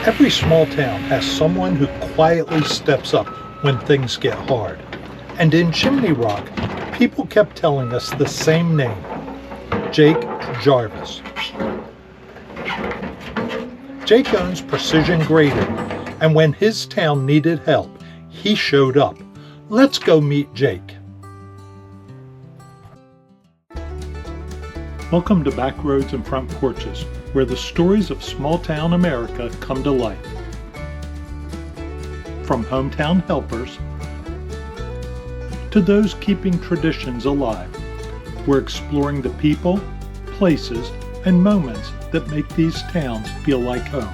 Every small town has someone who quietly steps up when things get hard. And in Chimney Rock, people kept telling us the same name, Jake Jarvis. Jake owns Precision Grading, and when his town needed help, he showed up. Let's go meet Jake. Welcome to Back Roads and Front Porches, where the stories of small-town America come to life. From hometown helpers to those keeping traditions alive, we're exploring the people, places, and moments that make these towns feel like home.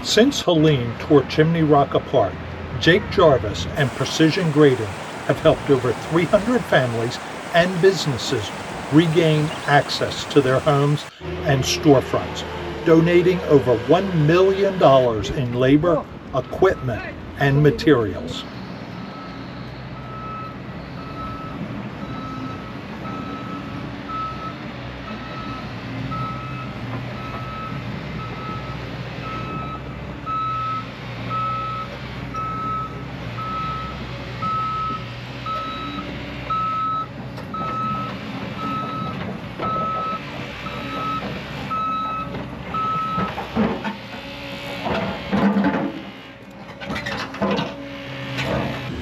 Since Helene tore Chimney Rock apart, Jake Jarvis and Precision Grading have helped over 300 families and businesses regain access to their homes and storefronts, donating over $1 million in labor, equipment, and materials.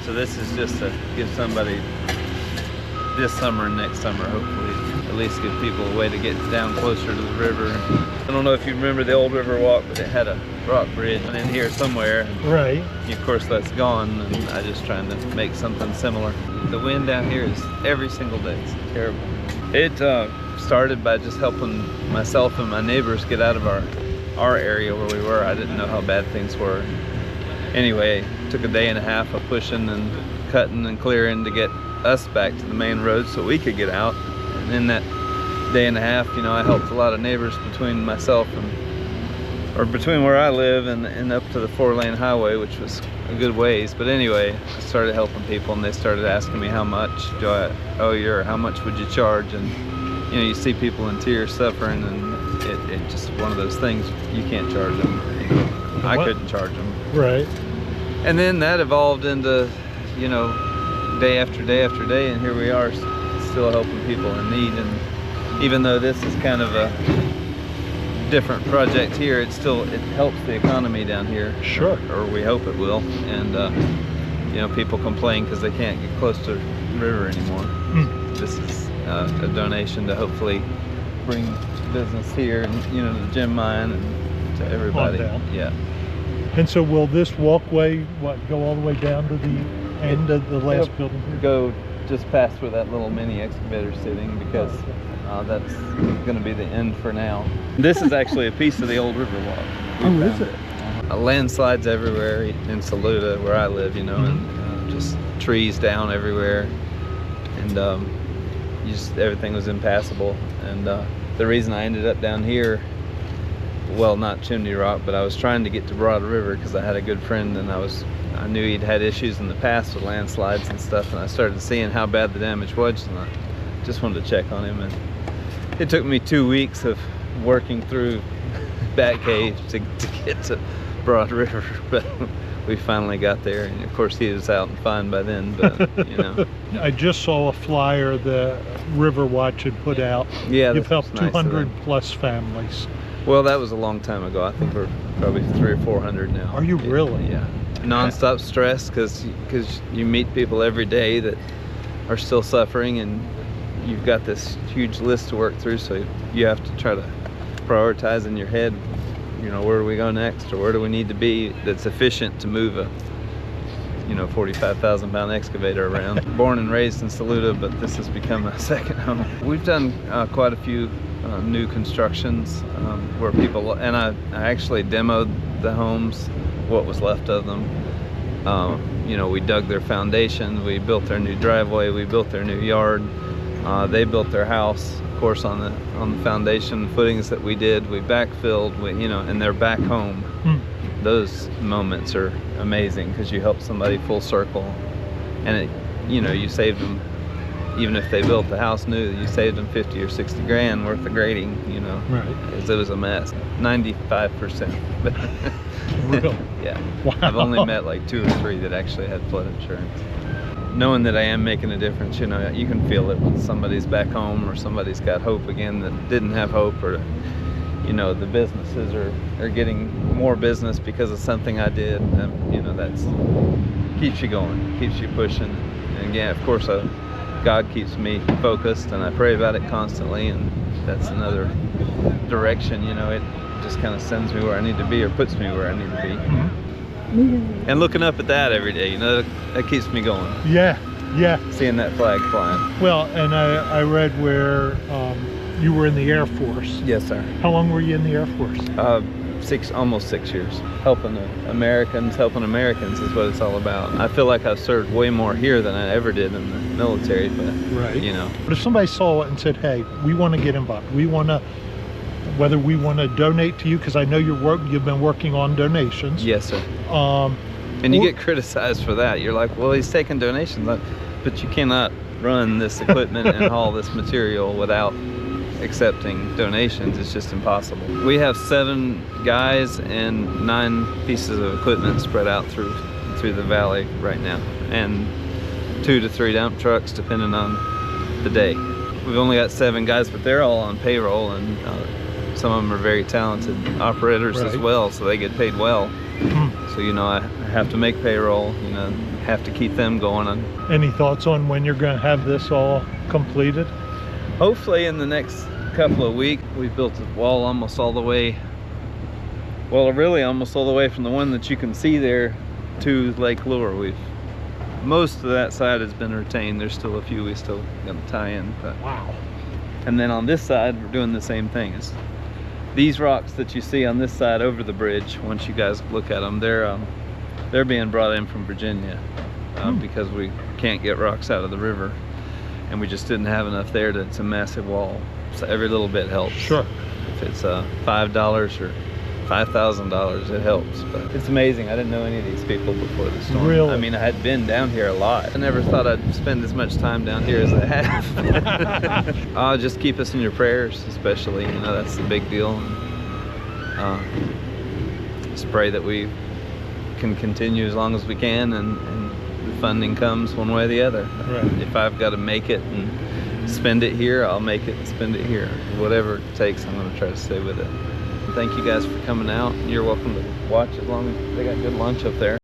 So this is just to give somebody this summer and next summer, hopefully, at least give people a way to get down closer to the river. I don't know if you remember the old river walk, but it had a rock bridge in here somewhere. Right. Of course that's gone, and I'm just trying to make something similar. The wind down here is every single day. It's terrible. It started by just helping myself and my neighbors get out of our area where we were. I didn't know how bad things were. Anyway, it took a day and a half of pushing and cutting and clearing to get us back to the main road so we could get out. And in that day and a half, you know, I helped a lot of neighbors between myself and, or between where I live and up to the 4-lane highway, which was a good ways. But anyway, I started helping people, and they started asking me, how much do I owe you, or how much would you charge? And you know, you see people in tears suffering, and it just one of those things, you can't charge them. I couldn't charge them. Right. And then that evolved into, you know, day after day after day, and here we are still helping people in need. And even though this is kind of a different project here, it helps the economy down here. Sure. Or we hope it will. And you know, people complain because they can't get close to the river anymore. This is a donation to hopefully bring business here, and you know, the gem mine and to everybody. Yeah. And so will this walkway go all the way down to the end of the last building here? Go just past where that little mini excavator is sitting, because that's going to be the end for now. This is actually a piece of the old river walk. Oh, is it? Landslides everywhere in Saluda, where I live, you know, and just trees down everywhere, and everything was impassable. And the reason I ended up down here, well, not Chimney Rock, but I was trying to get to Broad River because I had a good friend, and I knew he'd had issues in the past with landslides and stuff, and I started seeing how bad the damage was, and I just wanted to check on him. And it took me 2 weeks of working through Bat Cave to get to Broad River, but we finally got there, and of course he was out and fine by then. But you know, I just saw a flyer the River Watch had put out. Yeah, you've helped nice 200 plus families. Well, that was a long time ago. I think we're probably 300 or 400 now. Are you really? Yeah. Non-stop stress, because you meet people every day that are still suffering, and you've got this huge list to work through, so you have to try to prioritize in your head, you know, where do we go next, or where do we need to be that's efficient to move a, you know, 45,000 pound excavator around. Born and raised in Saluda, but this has become a second home. We've done quite a few new constructions where people, and I actually demoed the homes, what was left of them. You know, we dug their foundation, we built their new driveway, we built their new yard, They built their house, of course, on the foundation footings that we did. We backfilled, and they're back home. Those moments are amazing because you help somebody full circle, and you saved them. Even if they built the house new, you saved them 50 or 60 grand worth of grading. Right? Because it was a mess. 95%. Really? Yeah. Wow. I've only met like 2 or 3 that actually had flood insurance. Knowing that I am making a difference, you can feel it when somebody's back home or somebody's got hope again that didn't have hope, or the businesses are getting more business because of something I did. That's keeps you going, keeps you pushing. And yeah, of course, God keeps me focused, and I pray about it constantly, and that's another direction. It just kind of sends me where I need to be, or puts me where I need to be. And looking up at that every day, that keeps me going. Yeah. Seeing that flag flying. Well, and I read where you were in the Air Force. Yes, sir. How long were you in the Air Force? Almost 6 years. Helping Americans is what it's all about. I feel like I've served way more here than I ever did in the military, but right. But if somebody saw it and said, hey, we want to get involved, whether we want to donate to you, because I know you've been working on donations. Yes, sir. And you get criticized for that. You're like, well, he's taking donations, but you cannot run this equipment and haul this material without accepting donations. It's just impossible. We have 7 guys and 9 pieces of equipment spread out through the valley right now, and 2 to 3 dump trucks depending on the day. We've only got 7 guys, but they're all on payroll, and some of them are very talented operators as well, so they get paid well. So I have to make payroll, have to keep them going. Any thoughts on when you're going to have this all completed? Hopefully in the next couple of weeks. We've built a wall almost all the way, really almost all the way from the one that you can see there to Lake Lure. Most of that side has been retained. There's still a few we still got to tie in. But. Wow. And then on this side, we're doing the same thing. These rocks that you see on this side over the bridge, once you guys look at them, they're being brought in from Virginia because we can't get rocks out of the river, and we just didn't have enough there. It's a massive wall, so every little bit helps. Sure. If it's $5 or $5,000, it helps. But it's amazing. I didn't know any of these people before the storm. Really? I mean, I had been down here a lot. I never thought I'd spend as much time down here as I have. Just keep us in your prayers, especially. That's the big deal. Just pray that we can continue as long as we can, and the funding comes one way or the other. Right. If I've got to make it and spend it here, I'll make it and spend it here. Whatever it takes, I'm going to try to stay with it. Thank you guys for coming out. You're welcome to watch as long as they got good lunch up there.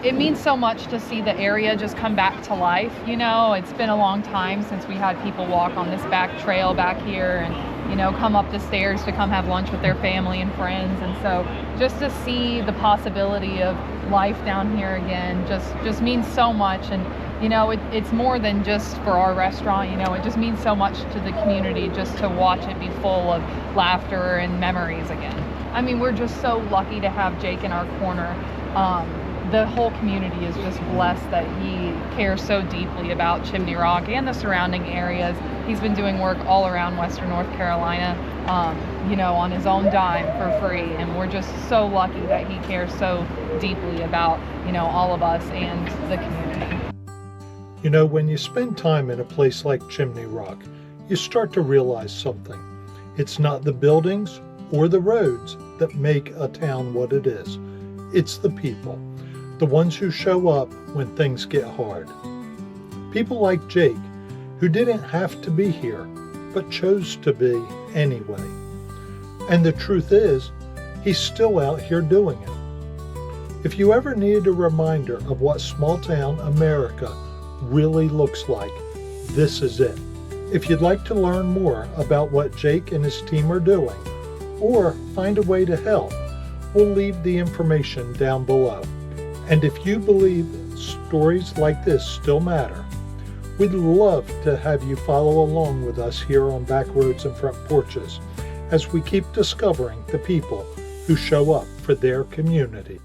It means so much to see the area just come back to life. It's been a long time since we had people walk on this back trail back here and come up the stairs to come have lunch with their family and friends. And so just to see the possibility of life down here again just means so much. And it's more than just for our restaurant. It just means so much to the community just to watch it be full of laughter and memories again. I mean, we're just so lucky to have Jake in our corner. The whole community is just blessed that he cares so deeply about Chimney Rock and the surrounding areas. He's been doing work all around Western North Carolina, on his own dime for free. And we're just so lucky that he cares so deeply about, all of us and the community. When you spend time in a place like Chimney Rock, you start to realize something. It's not the buildings or the roads that make a town what it is. It's the people. The ones who show up when things get hard. People like Jake, who didn't have to be here, but chose to be anyway. And the truth is, he's still out here doing it. If you ever needed a reminder of what small town America really looks like, this is it. If you'd like to learn more about what Jake and his team are doing, or find a way to help, we'll leave the information down below. And if you believe stories like this still matter, we'd love to have you follow along with us here on Back Roads and Front Porches as we keep discovering the people who show up for their community.